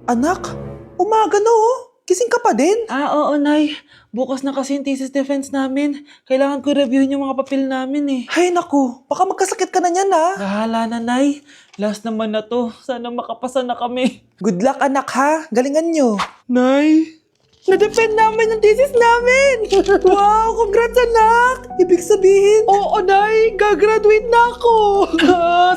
Anak, umaga na oh. Gising ka pa din? Oo, Nay. Bukas na kasi yung thesis defense namin. Kailangan ko reviewin yung mga papel namin eh. Hay naku, baka magkasakit ka na niyan ah. Bahala na, Nay. Last naman na to. Sana makapasa na kami. Good luck anak ha, galingan nyo. Nay, na-defend namin yung thesis namin! Wow, congrats anak! Ibig sabihin, Oo, Nay. Gagraduate na ako.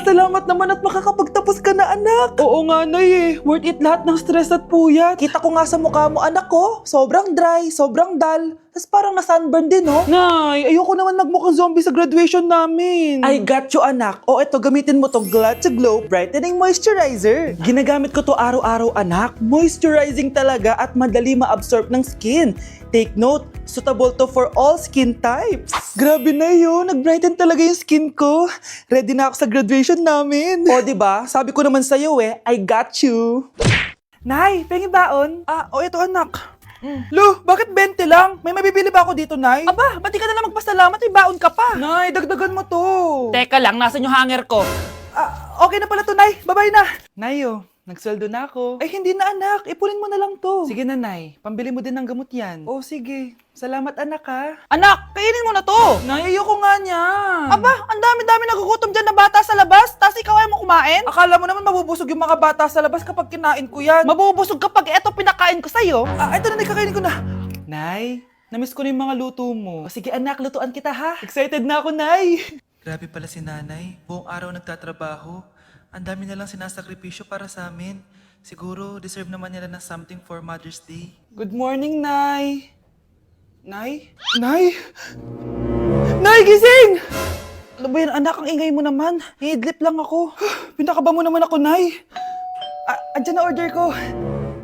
salamat naman at makakapagtapos ka na anak. Oo nga, Nay eh. Worth it lahat ng stress at puyat. Kita ko nga sa mukha mo anak ko, sobrang dry, sobrang dull. Tapos parang na-sunburn din oh. Nay, ayoko naman magmukhang zombie sa graduation namin. I got you anak. O eto, gamitin mo tong Glad to Glow Brightening Moisturizer. Ginagamit ko to araw-araw anak. Moisturizing talaga at madali ma-absorb ng skin. Take note, suitable to for all skin types. Grabe na yun, nag-brighten talaga yung skin ko. Ready na ako sa graduation namin. O diba, sabi ko naman sa'yo I got you. Nay, pengi baon? O eto anak. Lo, bakit 20 lang? May mabibili ba ako dito, Nay? Aba, ba't di ka na lang magpasalamat? May baon ka pa. Nay, dagdagan mo to. Teka lang, nasan yung hanger ko? Okay na pala to, Nay. Babay na. Nayo, nagsweldo na ako. Ay, hindi na, anak. Ipunin mo na lang to. Sige na, Nay. Pambili mo din ng gamot yan. Oh, sige. Salamat, anak, ha. Anak, kainin mo na to. Nay, ayoko nga niyan. Aba, ang dami-dami nagugutom dyan na bata sa labas, tas ikaw ay mo kumain? Akala mo naman mabubusog yung mga bata sa labas kapag kinain ko yan. Mabubusog kapag eto pinakain ko sa'yo. Ito na, Nay. Kakainin ko na. Nay, namiss ko na yung mga luto mo. O, sige, anak. Lutuan kita, ha. Excited na ako, Nay. Grabe pala si nanay. Buong araw nagtatrabaho. Ang dami na lang sinasakripisyo para sa amin. Siguro, deserve naman nila ng something for Mother's Day. Good morning, Nay. Nay? Nay? Nay, gising! Ano ba yan, anak? Ang ingay mo naman. Iidlip lang ako. Pinakaba mo naman ako, Nay. Andyan na order ko.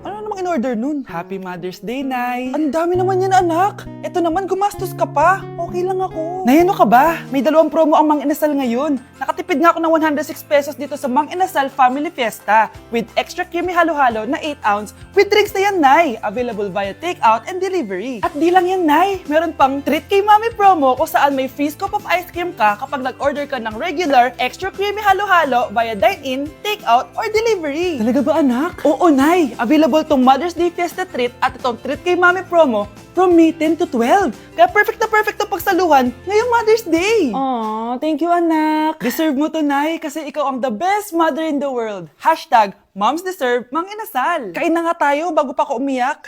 Ano namang in-order nun? Happy Mother's Day, Nay. Ang dami naman yan, anak. Ito naman, gumastos ka pa. Okay lang ako. Nay, ano ka ba? May 2 promo ang Mang Inasal ngayon. Nakatipid nga ako ng 106 pesos dito sa Mang Inasal Family Fiesta with extra creamy halo-halo na 8 ounce with drinks na yan, Nay. Available via takeout and delivery. At di lang yan, Nay. Meron pang Treat Kay Mami promo kung saan may free scoop of ice cream ka kapag nag-order ka ng regular extra creamy halo-halo via dine-in, takeout, or delivery. Talaga ba, anak? Oo, Nay. Available tong Mother's Day Fiesta Treat at itong Treat Kay Mami promo from May 10 to 12. Kaya perfect na pagsaluhan ngayong Mother's Day. Aw, thank you, anak. Deserve mo to, Nay, kasi ikaw ang the best mother in the world. Hashtag, Moms deserve Mang Inasal. Kain na nga tayo bago pa ako umiyak.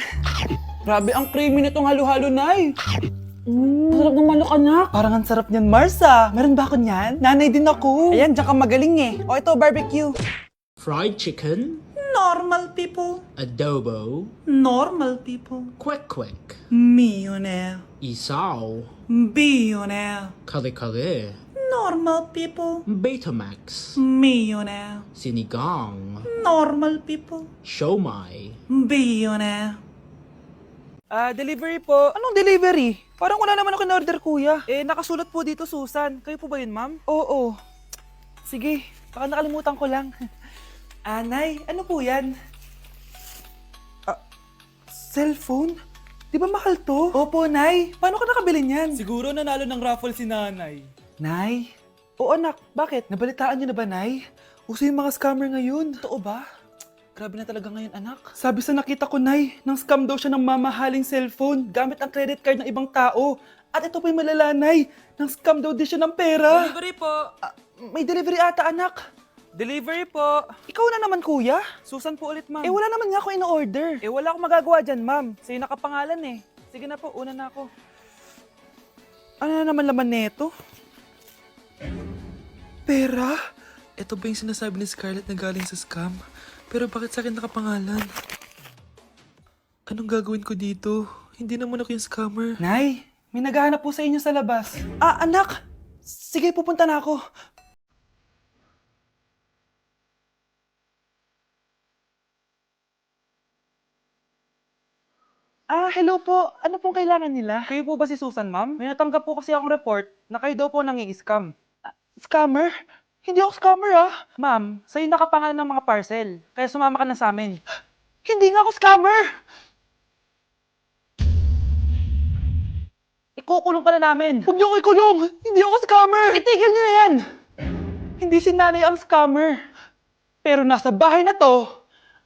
Grabe ang creamy nitong halo-halo, Nay. Masarap ng manok, anak. Parang ang sarap niyan, Marsa. Meron ba ako niyan? Nanay din ako. Ayan, diyan ka magaling eh. O ito, barbecue. Fried chicken, Normal people. adobo, Normal people. quick quick, Millionaire. isaw, Billionaire. kare kare, Normal people. Betamax, Millionaire. sinigang, Normal people. siomai. Billionaire. Delivery po. Anong delivery? Parang wala naman ako in-order, kuya. Nakasulat po dito, Susan. Kayo po ba yun, ma'am? Oo. Sige, baka nakalimutan ko lang. Nay, ano po yan? Cellphone? Di ba mahal to? Opo, Nay. Paano ka nakabili niyan? Siguro nanalo ng raffle si nanay. Nay? Oo, anak. Bakit? Nabalitaan niyo na ba, Nay? Uso yung mga scammer ngayon. Totoo ba? Grabe na talaga ngayon, anak. Sabi sa nakita ko, Nay, nang scam daw siya ng mamahaling cellphone gamit ang credit card ng ibang tao. At ito pa yung malala, Nay. Nang scam daw din siya ng pera. Delivery po. May delivery ata, anak. Delivery po. Ikaw na naman, kuya. Susan po ulit, ma'am. Wala naman nga ako in-order. Wala akong magagawa dyan, ma'am. Sa'yo nakapangalan eh. Sige na po, una na ako. Ano na naman laman neto? Pera? Ito ba yung sinasabi ni Scarlett na galing sa scam? Pero bakit sa akin nakapangalan? Anong gagawin ko dito? Hindi naman ako yung scammer. Nay, may naghahanap po sa inyo sa labas. Anak! Sige, pupunta na ako. Hello po. Ano pong kailangan nila? Kayo po ba si Susan, ma'am? May natanggap po kasi akong report na kayo daw po nangi-scam. Scammer? Hindi ako scammer, Ma'am, sa'yo nakapangalan ng mga parcel. Kaya sumama ka na sa amin. Hindi nga ako scammer! Ikukulong ka na namin. Huwag niyo ko ikulong! Hindi ako scammer! Itigil niyo na yan! Hindi si nanay ang scammer. Pero nasa bahay na to,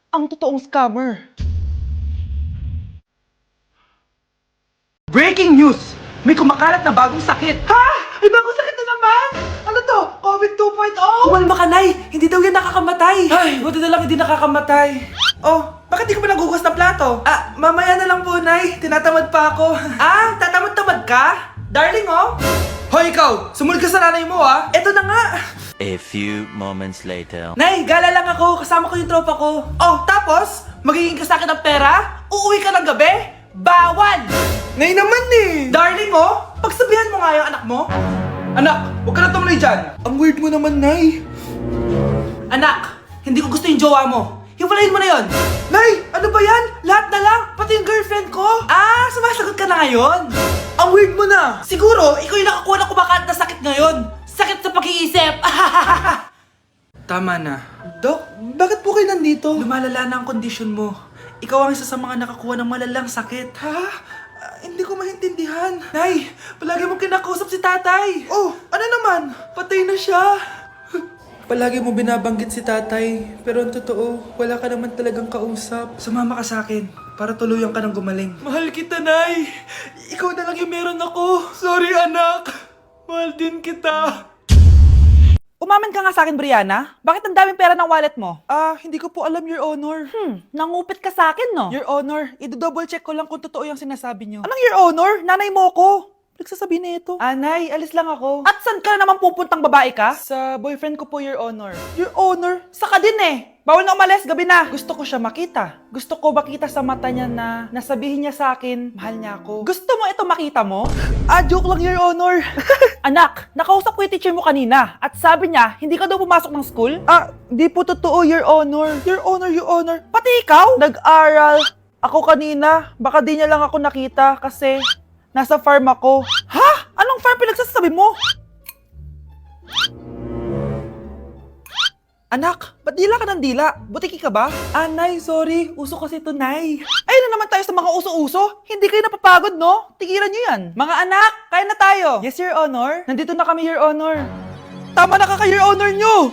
ang totoong scammer. Breaking news! May kumakalat na bagong sakit! Ha? May bagong sakit na naman? Ano to? COVID 2.0? Kumalma ka, Nay! Hindi daw yan nakakamatay! Ay, buti na lang hindi nakakamatay. Oh, bakit di ka pa nagugas ng plato? Ah, mamaya na lang po, Nay. Tinatamad pa ako. Ah, tatamad-tamad ka? Darling, oh! Hoy, ikaw! Sumunod ka sa nanay mo, ah! Eto na nga! A few moments later. Nay, gala lang ako. Kasama ko yung tropa ko. Oh, tapos? Magiging ka sa akin ng pera? Uuwi ka ng gabi? Bawal! Nay naman eh! Darling, oh! Pagsabihan mo nga yung anak mo. Anak, huwag ka na tumuloy dyan. Ang weird mo naman, Nay. Anak, hindi ko gusto yung jowa mo. Hiwalayin mo na yon. Nay, ano ba yan? Lahat na lang, pati yung girlfriend ko. Ah, sumasagot ka na ngayon. Ang weird mo na. Siguro, ikaw yung nakakuha ng kumakalat na sakit ngayon. Sakit sa pag-iisip. Tama na. Dok, bakit po kayo nandito? Lumalala na ang kondisyon mo. Ikaw ang isa sa mga nakakuha ng malalang sakit. Ha? Hindi ko maintindihan. Nay, palagi mo kinakausap si tatay. Oh, ano naman? Patay na siya. Palagi mo binabanggit si tatay, pero ang totoo, wala ka naman talagang kausap. Sumama ka sa akin, para tuluyan ka ng gumaling. Mahal kita, Nay. Ikaw na lang yung meron ako. Sorry, anak. Mahal din kita. Umamin ka nga sa akin, Brianna. Bakit ang daming pera ng wallet mo? Ah, hindi ko po alam, Your Honor. Nangupit ka sa akin, no? Your Honor, i-double check ko lang kung totoo yung sinasabi niyo. Anong Your Honor? Nanay mo ko. Nagsasabi na ito. Anay, alis lang ako. At saan ka na naman pupuntang babae ka? Sa boyfriend ko po, Your Honor. Your Honor, saka din eh. Bawal na umalis, gabi na. Gusto ko siya makita. Gusto ko makita sa mata niya na nasabihin niya sa akin, mahal niya ako. Gusto mo ito makita mo? Ah, joke lang, Your Honor. Anak, nakausap ko yung teacher mo kanina at sabi niya, hindi ka daw pumasok ng school? Ah, di po totoo, Your Honor. Your Honor, Your Honor. Pati ikaw? Nag-aral. Ako kanina, baka di niya lang ako nakita kasi nasa farm ako. Ha? Anong farm pinagsasabi mo? Anak, ba't dila ka ng dila? Butiki ka ba? Ah, Nay, sorry. Uso kasi to, Nay. Ayun na naman tayo sa mga uso-uso. Hindi kayo napapagod, no? Tigilan niyo yan. Mga anak, kaya na tayo. Yes, Your Honor. Nandito na kami, Your Honor. Tama na Your Honor nyo!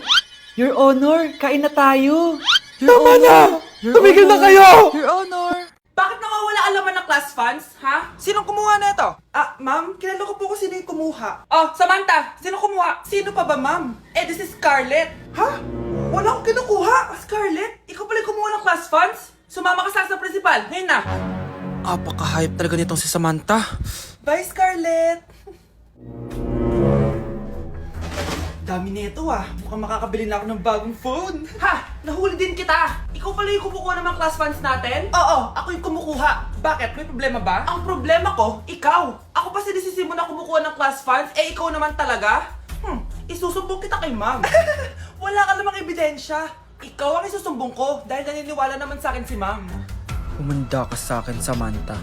Your Honor, kain na tayo. Tama na! Tumigil na kayo! Your Honor. Bakit nawawala alaman ng class funds, ha? Sinong kumuha na ito? Ah, ma'am, kilala ko po kung sino yung kumuha. Oh, Samantha, sino kumuha? Sino pa ba, ma'am? Eh, this is Scarlett. Ha? Wala akong kinukuha. Scarlett, ikaw pala yung kumuha ng class funds? Sumama ka sa principal, ngayon na. Apaka-hype talaga nitong si Samantha. Bye, Scarlett! Dami nito ah. Mukhang makakabili na ako ng bagong phone. Ha? Nahuli din kita. Ikaw pala yung kumukuha ng mga class funds natin? Oo, ako yung kumukuha. Bakit? May problema ba? Ang problema ko, ikaw. Ako pa sinisisi mo na kumukuha ng class funds, eh ikaw naman talaga? Isusumbong kita kay ma'am. Wala ka namang ebidensya. Ikaw ang isusumbong ko dahil naniniwala naman sa akin si ma'am. Humanda ka sa akin, Samantha.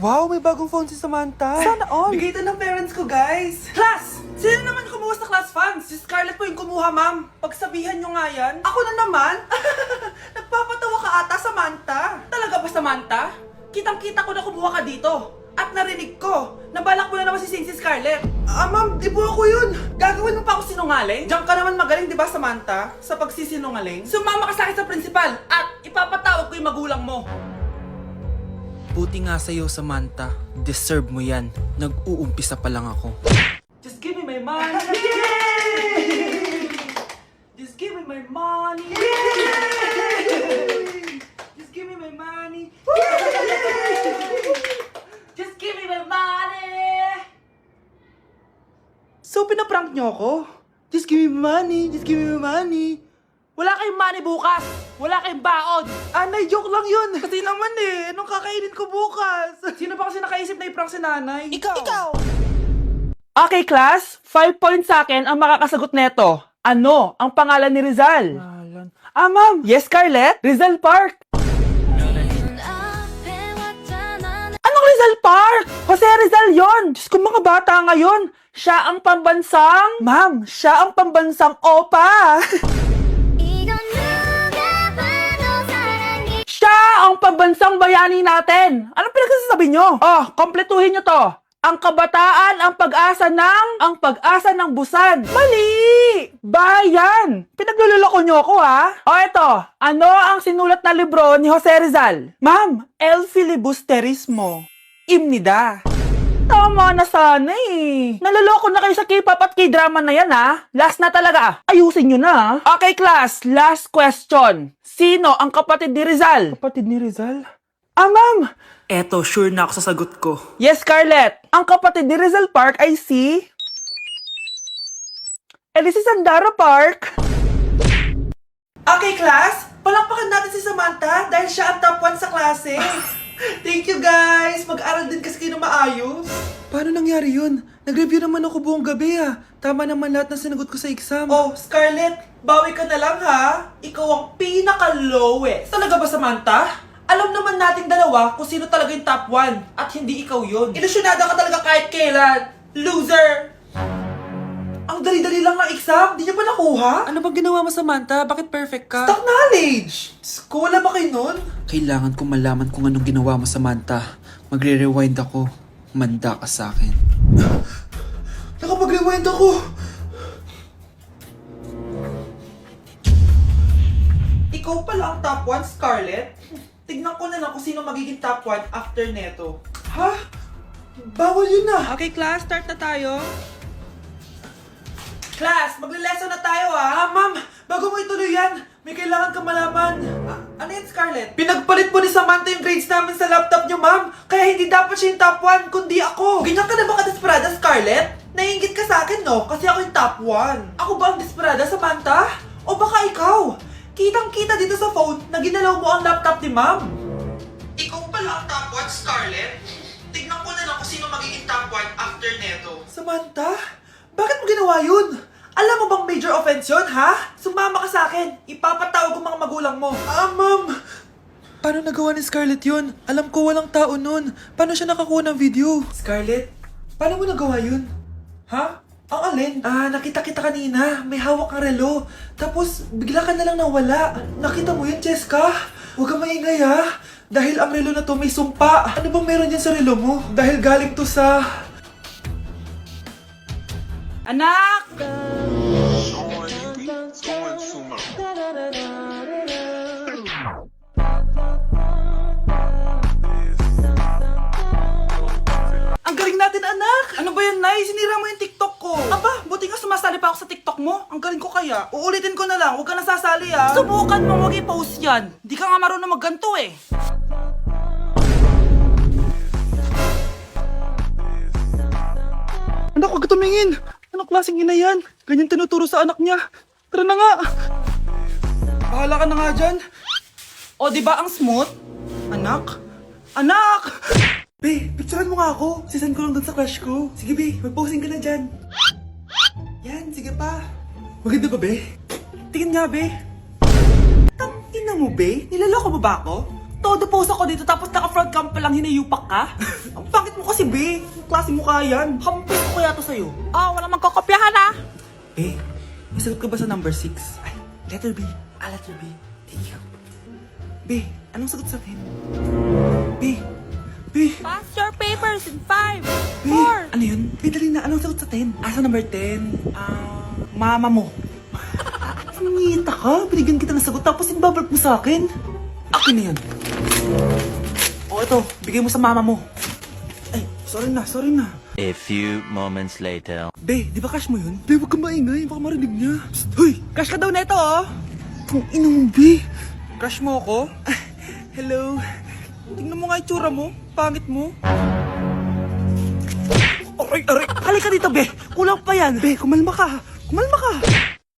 Wow, may bagong phone si Samantha. Sana all. Bigay ito ng parents ko, guys. Class! Sino naman kumuha sa class funds? Si Scarlett po yung kumuha, ma'am. Pagsabihan nyo nga yan. Ako na naman? Nagpapatawa ka ata, Samantha. Talaga ba, Samantha? Kitang-kita ko na kumuha ka dito. At narinig ko, nabalak mo na naman si Scarlett. Ah, ma'am, di po ako yun. Gagawin mo pa ako sinungaling? Diyan ka naman magaling, di ba, Samantha? Sa pagsisinungaling. Sumama ka sa akin sa principal at ipapatawag ko yung magulang mo. Buti nga sa'yo, Samantha. Deserve mo yan. Nag-uumpisa pa lang ako. Just give me my money. Just give me my money. Just give me my money. Just give me my money. So, pinaprank nyo ako? Just give me money, just give me money. Wala kayong money bukas. Wala kayong baon. Anay, joke lang yun. Kasi naman eh, anong kakainin ko bukas? Sino ba kasi nakaisip na i-prank si nanay? Ikaw! Okay, class. 5 points sa akin ang makakasagot neto. Ano ang pangalan ni Rizal? Ah, ma'am. Yes, Scarlett? Rizal Park. Anong Rizal Park? Jose Rizal yon. Diyos ko, mga bata ngayon. Siya ang pambansang... Ma'am, siya ang pambansang opa. Siya ang pambansang bayani natin. Anong pinagsasabi nyo? Oh, kompletuhin nyo to. Ang kabataan, ang pag-asa ng busan. Mali! Bayan! Pinagluloko niyo ako, ha? O eto, ano ang sinulat na libro ni Jose Rizal? Ma'am, El Filibusterismo. Imnida. Tama na sana eh. Naloloko na kayo sa K-pop at K-drama na yan, ha? Last na talaga. Ayusin nyo na, ha? Okay, class. Last question. Sino ang kapatid ni Rizal? Kapatid ni Rizal? Ah, ma'am! Eto, sure na ako sa sagot ko. Yes, Scarlett. Ang kapatid ni Rizal Park ay si... si Sandara Park. Okay, class. Palakpakan natin si Samantha dahil siya ang top 1 sa klase. Thank you, guys. Mag-aral din kasi kayo na maayos. Paano nangyari yun? Nag-review naman ako buong gabi ah. Tama naman lahat ng sinagot ko sa exam. Oh, Scarlett, bawi ka na lang, ha? Ikaw ang pinaka-lowest. Talaga ba, Samantha? Alam naman nating dalawa kung sino talaga yung top 1 at hindi ikaw yun. Ilusyonada ka talaga kahit kailan. Loser! Ang dali-dali lang ng exam, di niya pa nakuha? Ano bang ginawa mo, Samantha? Bakit perfect ka? Stock knowledge! Diyos, wala ba kayo nun? Kailangan kong malaman kung anong ginawa mo, Samantha. Magre-rewind ako. Manda ka sa akin. Nakapag-rewind ako. Ikaw pala ang top 1, Scarlett? Tignan ko na lang kung sino magiging top 1 after neto. Ha? Bawal yun na. Okay, class, start na tayo. Class, magle-lesson na tayo, ha? Ma'am, bago mo ituloy yan, may kailangan ka malaman. Ano yan, Scarlett? Pinagpalit po ni Samantha yung grades namin sa laptop niyo, ma'am. Kaya hindi dapat siya yung top 1, kundi ako. Ganyan ka na ba ka-desperada, Scarlett? Naiingit ka sa akin, no? Kasi ako yung top 1. Ako ba ang desperada, Samantha? O baka ikaw? Kitang-kita dito sa phone na ginalaw mo ang laptop ni ma'am. Ikaw pala ang top 1, Scarlett? Tignan ko na lang kung sino magiging top 1 after neto. Samantha? Bakit mo ginawa yun? Alam mo bang major offense yun, ha? Sumama ka sa akin. Ipapatawag ko mga magulang mo. Ma'am! Paano nagawa ni Scarlett yun? Alam ko walang tao nun. Paano siya nakakuha ng video? Scarlett, paano mo nagawa yun? Ha? Ang alin? Nakita kita kanina. May hawak kang relo. Tapos, bigla ka na lang nawala. Nakita mo yun, Cheska? Huwag kang maingay, ha? Dahil ang relo na to may sumpa. Ano bang meron yan sa relo mo? Dahil galing to sa... Anak! Ang galing natin, anak! Ano ba yan, Nay? Sinira mo yung TikTok ko. Aba, buti nga sumasali pa ako sa TikTok mo. Ang galing ko kaya. Uulitin ko na lang. Huwag ka nasasali, ha? Subukan mo wag i-post yan. Di ka nga marunong magganto, eh. Anak, huwag ka tumingin! Anong klaseng ina yan? Ganyan tinuturo sa anak niya. Tara na nga! Bahala ka na nga dyan. O, di ba ang smooth? Anak? Anak! Be, picturean mo nga ako. Sisend ko lang dun sa crush ko. Sige, Be, mag-posing ka na dyan. Yan, sige pa. Maganda ba, Be? Tingin nga, be. Tangina mo, be? Nilaloko mo ba ako? Todo post ako dito tapos naka-front cam pa lang hinayupak ka? Ang pangit mo kasi, be. Ang klase mo kaya yan. Hampis ko kaya to sa'yo. Wala magkakopyahan, ha? Be, nasagot ka ba sa number 6? Ay, letter B. Letter B. Thank you. Be, anong sagot sa akin? Be, Be, Pass your papers in 5, Be, 4. ano yun? Be, dali na, anong sagot sa 10? Sa number 10, mama mo. Nangihita ka? Binigyan kita ng sagot tapos ibabalik mo sa akin? Akin na yan. O, ito. Bigay mo sa mama mo. Ay, sorry na. A few moments later. Be, di ba crush mo yun? Be, huwag kang maingay, baka marinig niya. Psst, hoy! Crush ka daw neto, oh. Kung ina mo, Be. Crush mo ako? Hello. Tingnan mo nga itsura mo. Pangit mo. Aray! Halika dito, be. Kulang pa yan. Be, kumalma ka. Kumalma ka.